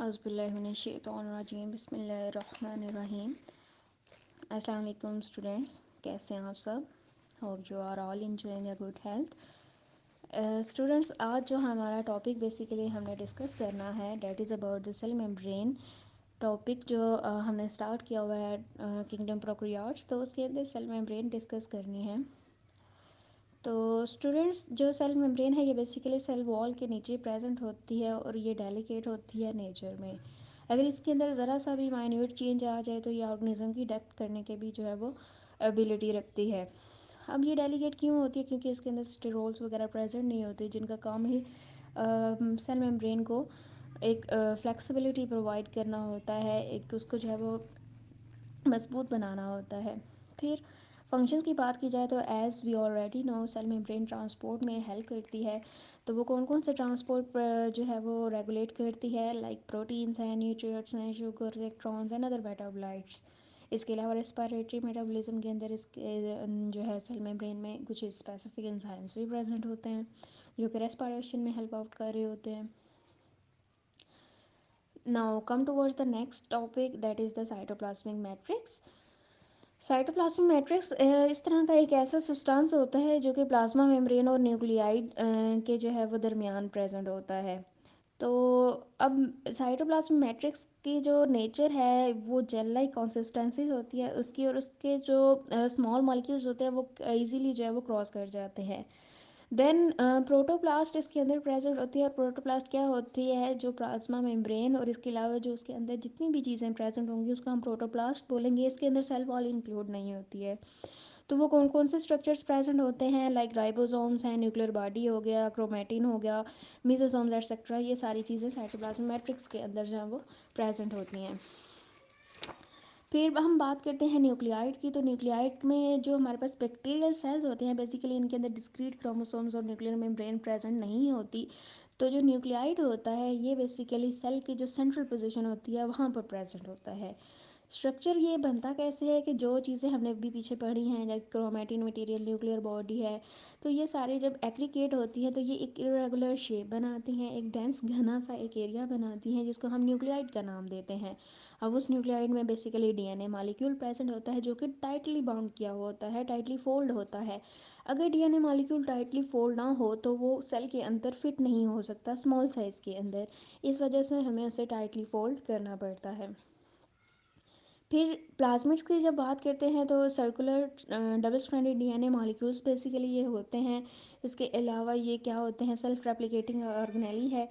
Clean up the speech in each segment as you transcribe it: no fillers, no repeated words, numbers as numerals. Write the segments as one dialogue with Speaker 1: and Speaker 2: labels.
Speaker 1: औज़ुबिल्लाहिमिनश्शैतानिर्रजीम बिस्मिल्लाहिर्रहमानिर्रहीम। अस्सलाम वालेकुम स्टूडेंट्स, कैसे हैं आप सब? Hope you are all enjoying a good health. Students, आज जो हमारा टॉपिक बेसिकली हमने डिस्कस करना है that is about the cell membrane. Topic जो हमने स्टार्ट किया हुआ है किंगडम प्रोकैरियोट्स, तो उसके अंदर सेल मेम्ब्रेन डिस्कस करनी है। तो स्टूडेंट्स, जो सेल मेम्ब्रेन है ये बेसिकली सेल वॉल के नीचे प्रेजेंट होती है और ये डेलिकेट होती है नेचर में। अगर इसके अंदर ज़रा सा भी माइन्यूट चेंज आ जाए तो ये ऑर्गेनिज्म की डेथ करने के भी जो है वो एबिलिटी रखती है। अब ये डेलिकेट क्यों होती है? क्योंकि इसके अंदर स्टेरोल्स वगैरह प्रेजेंट नहीं होते जिनका काम ही सेल मेम्ब्रेन को एक फ्लेक्सिबिलिटी प्रोवाइड करना होता है, एक उसको जो है वो मजबूत बनाना होता है। फिर फंक्शंस की बात की जाए तो as we already know cell membrane transport में हेल्प करती है। तो वो कौन कौन से ट्रांसपोर्ट जो है वो रेगुलेट करती है? लाइक प्रोटीन्स हैं, न्यूट्रिएंट्स हैं, sugar, electrons and other metabolites. इसके अलावा रेस्पिरेटरी मेटाबॉलिज्म के अंदर इसके जो है सेल मेम्ब्रेन में कुछ स्पेसिफिक एंजाइम्स भी प्रेजेंट होते हैं जो कि रेस्पिरेशन में हेल्प आउट कर रहे होते हैं। Now come towards the next topic that is the cytoplasmic matrix. Cytoplasmic matrix इस तरह का एक ऐसा सब्सटेंस होता है जो कि प्लाज्मा मेम्ब्रेन और न्यूक्लियाइड के जो है वो दरमियान प्रेजेंट होता है। तो अब साइटोप्लाज्मिक मैट्रिक्स की जो नेचर है वो जेल लाइक कंसिस्टेंसी होती है उसकी, और उसके जो स्मॉल मॉलिक्यूल्स होते हैं वो इजीली जो है वो क्रॉस कर जाते हैं। देन प्रोटोप्लास्ट इसके अंदर प्रेजेंट होती है। और प्रोटोप्लास्ट क्या होती है? जो प्लाज्मा मेम्ब्रेन और इसके अलावा जो उसके अंदर जितनी भी चीज़ें प्रेजेंट होंगी उसको हम प्रोटोप्लास्ट बोलेंगे। इसके अंदर सेल वॉल इंक्लूड नहीं होती है। तो वो कौन कौन से स्ट्रक्चर्स प्रेजेंट होते हैं? लाइक राइबोसोम्स हैं, न्यूक्लियर बॉडी हो गया, क्रोमेटिन हो गया, मीजोसोम्स एटसेट्रा। ये सारी चीज़ें साइटोप्लाज्मिक मैट्रिक्स के अंदर जो है वो प्रेजेंट होती हैं। फिर हम बात करते हैं न्यूक्लियाइड की। तो न्यूक्लियाइड में जो हमारे पास बैक्टीरियल सेल्स होते हैं बेसिकली इनके अंदर डिस्क्रीट क्रोमोसोम्स और न्यूक्लियर मेम्ब्रेन प्रेजेंट नहीं होती। तो जो न्यूक्लियाइड होता है ये बेसिकली सेल की जो सेंट्रल पोजीशन होती है वहाँ पर प्रेजेंट होता है। स्ट्रक्चर ये बनता कैसे है कि जो चीज़ें हमने अभी पीछे पढ़ी हैं जैसे क्रोमेटिन मटेरियल, न्यूक्लियर बॉडी है, तो ये सारी जब एग्रीगेट होती हैं तो ये एक इरेगुलर शेप बनाती हैं, एक डेंस घना सा एक एरिया बनाती हैं जिसको हम न्यूक्लियाइड का नाम देते हैं। अब उस न्यूक्लियाइड में बेसिकली डीएनए मॉलिक्यूल प्रेजेंट होता है जो कि टाइटली बाउंड किया हुआ होता है, टाइटली फोल्ड होता है। अगर डीएनए मॉलिक्यूल टाइटली फोल्ड ना हो तो वो सेल के अंदर फिट नहीं हो सकता स्मॉल साइज़ के अंदर। इस वजह से हमें उसे टाइटली फोल्ड करना पड़ता है। फिर प्लाज्मिड्स की जब बात करते हैं तो circular double stranded DNA molecules basically ये होते हैं। इसके अलावा ये क्या होते हैं? सेल्फ रेप्लिकेटिंग ऑर्गेनेली है।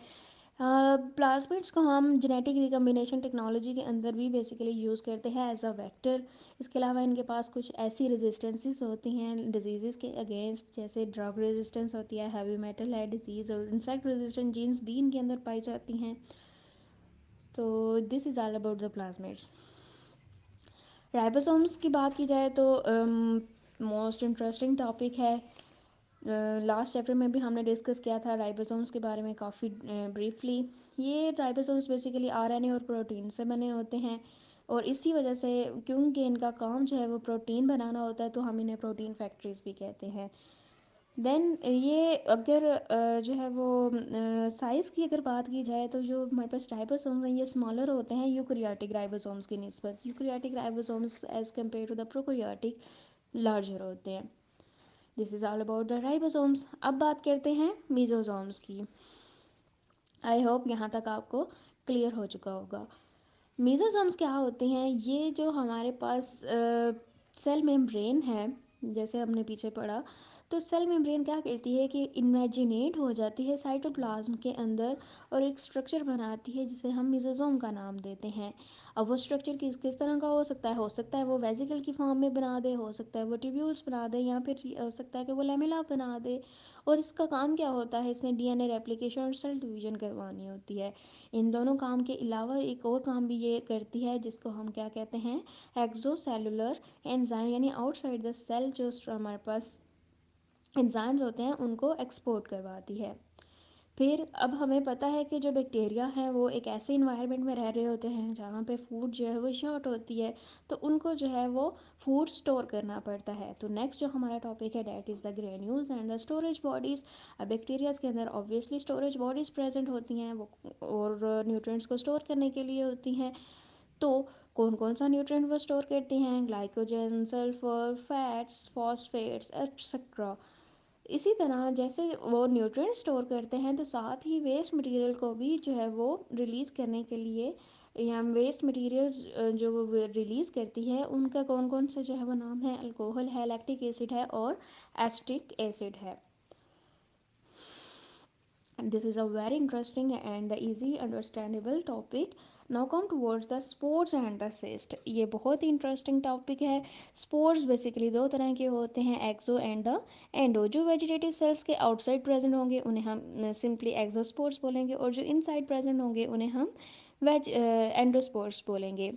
Speaker 1: प्लाज्मिड्स को हम जेनेटिक रिकम्बिनेशन टेक्नोलॉजी के अंदर भी बेसिकली यूज़ करते हैं एज अ वेक्टर। इसके अलावा इनके पास कुछ ऐसी रेजिस्टेंसेस होती हैं डिजीज़ के अगेंस्ट, जैसे ड्रग रेजिस्टेंस होती है, हैवी मेटल है डिजीज़, और इंसेक्ट रेजिस्टेंट जीन्स भी इनके अंदर पाई जाती हैं। तो this is all about the plasmids. Ribosomes की बात की जाए तो मोस्ट इंटरेस्टिंग टॉपिक है। लास्ट चैप्टर में भी हमने डिस्कस किया था राइबोसोम्स के बारे में काफ़ी ब्रीफली। ये राइबोसोम्स बेसिकली आरएनए और प्रोटीन से बने होते हैं, और इसी वजह से क्योंकि इनका काम जो है वो प्रोटीन बनाना होता है तो हम इन्हें प्रोटीन फैक्ट्रीज भी कहते हैं। देन ये अगर जो है वो साइज़ की अगर बात की जाए तो जो हमारे पास राइबोसोम्स हैं ये स्मॉलर होते हैं यूकैरियोटिक राइबोसोम्स की निस्बत। Eukaryotic ribosomes as compare to the prokaryotic larger होते हैं। This is all about the ribosomes. अब बात करते हैं मीजोसोम्स की। आई होप यहाँ तक आपको क्लियर हो चुका होगा। मीजोसोम्स क्या होते हैं? ये जो हमारे पास सेल मेम्ब्रेन है, जैसे हमने पीछे पढ़ा, तो सेल मेम्ब्रेन क्या कहती है कि इमेजिनेट हो जाती है साइटोप्लाज्म के अंदर और एक स्ट्रक्चर बनाती है जिसे हम मीजोसोम का नाम देते हैं। अब वो स्ट्रक्चर किस किस तरह का हो सकता है? हो सकता है वो वेजिकल की फॉर्म में बना दे, हो सकता है वो ट्यूब्यूल्स बना दे, या फिर हो सकता है कि वो लेमिला बना दे। और इसका काम क्या होता है? इसने डीएनए रेप्लिकेशन और सेल डिवीजन करवानी होती है। इन दोनों काम के अलावा एक और काम भी ये करती है जिसको हम क्या कहते हैं? एक्सोसेलुलर एंजाइम, यानी आउटसाइड द सेल जो हमारे पास एंजाइम्स होते हैं उनको एक्सपोर्ट करवाती है। फिर अब हमें पता है कि जो बैक्टीरिया हैं वो एक ऐसे इन्वायरमेंट में रह रहे होते हैं जहाँ पे फूड जो है वो शॉर्ट होती है, तो उनको जो है वो फूड स्टोर करना पड़ता है। तो नेक्स्ट जो हमारा टॉपिक है that is the granules and the storage bodies. अब बैक्टीरियाज के अंदर ऑब्वियसली स्टोरेज बॉडीज़ प्रेजेंट होती हैं वो, और न्यूट्रिएंट्स को स्टोर करने के लिए होती हैं। तो कौन कौन सा न्यूट्रिएंट वो स्टोर करती हैं? Glycogen, sulphur, fats, phosphates etcetera. इसी तरह जैसे वो न्यूट्रिएंट स्टोर करते हैं, तो साथ ही वेस्ट मटेरियल को भी जो है वो रिलीज़ करने के लिए, या वेस्ट मटेरियल्स जो वो रिलीज़ करती है उनका कौन कौन सा जो है वो नाम है? अल्कोहल है, लैक्टिक एसिड है और एसिटिक एसिड है। This is a very interesting and the easy understandable topic. Now come towards the spores and the cyst. ये बहुत ही इंटरेस्टिंग टॉपिक है। स्पोर्स बेसिकली दो तरह के होते हैं, एक्सो एंड द एंडो। जो वेजिटेटिव सेल्स के आउटसाइड प्रेजेंट होंगे उन्हें हम सिंपली एक्सोस्पोर्स बोलेंगे, और जो इनसाइड प्रेजेंट होंगे उन्हें हम वेज एंडोस्पोर्स बोलेंगे।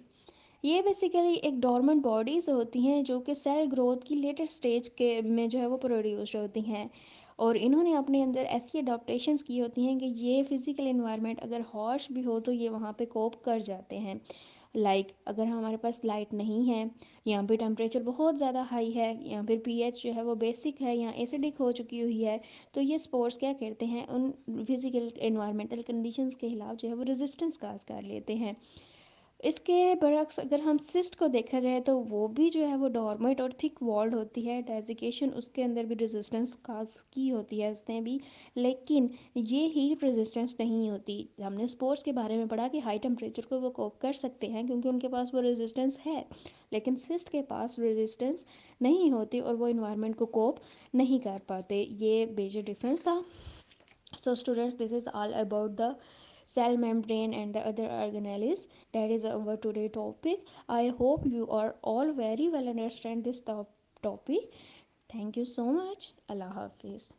Speaker 1: ये बेसिकली एक डॉर्मेंट बॉडीज़ होती हैं जो कि सेल ग्रोथ की लेटर स्टेज के में जो है वो प्रोड्यूस्ड होती हैं, और इन्होंने अपने अंदर ऐसी अडॉप्टेशंस की होती हैं कि ये फिज़िकल इन्वायरमेंट अगर हॉर्श भी हो तो ये वहाँ पे कोप कर जाते हैं। अगर हमारे पास लाइट नहीं है, या फिर टेम्परेचर बहुत ज़्यादा हाई है, या फिर पीएच जो है वो बेसिक है या एसिडिक हो चुकी हुई है, तो ये स्पोर्स क्या करते हैं, उन फिज़िकल इन्वायरमेंटल कंडीशंस के खिलाफ जो है वो रेजिस्टेंस काज कर लेते हैं। इसके बरक्स अगर हम सिस्ट को देखा जाए तो वो भी जो है वो डॉर्मेट और थिक वॉल्ड होती है। डेजिकेशन उसके अंदर भी रेजिस्टेंस काज की होती है उसने भी, लेकिन ये हीट रेजिस्टेंस नहीं होती। हमने स्पोर्ट्स के बारे में पढ़ा कि हाई टेम्परेचर को वो कोप कर सकते हैं क्योंकि उनके पास वो रेजिस्टेंस है, लेकिन सिस्ट के पास रेजिस्टेंस नहीं होती और वो इन्वायरमेंट को कोप नहीं कर पाते। ये मेजर डिफरेंस था। So students, this is all about the cell membrane and the other organelles. That is our today topic. I hope you are all very well understand this topic. Thank you so much. Allah Hafiz.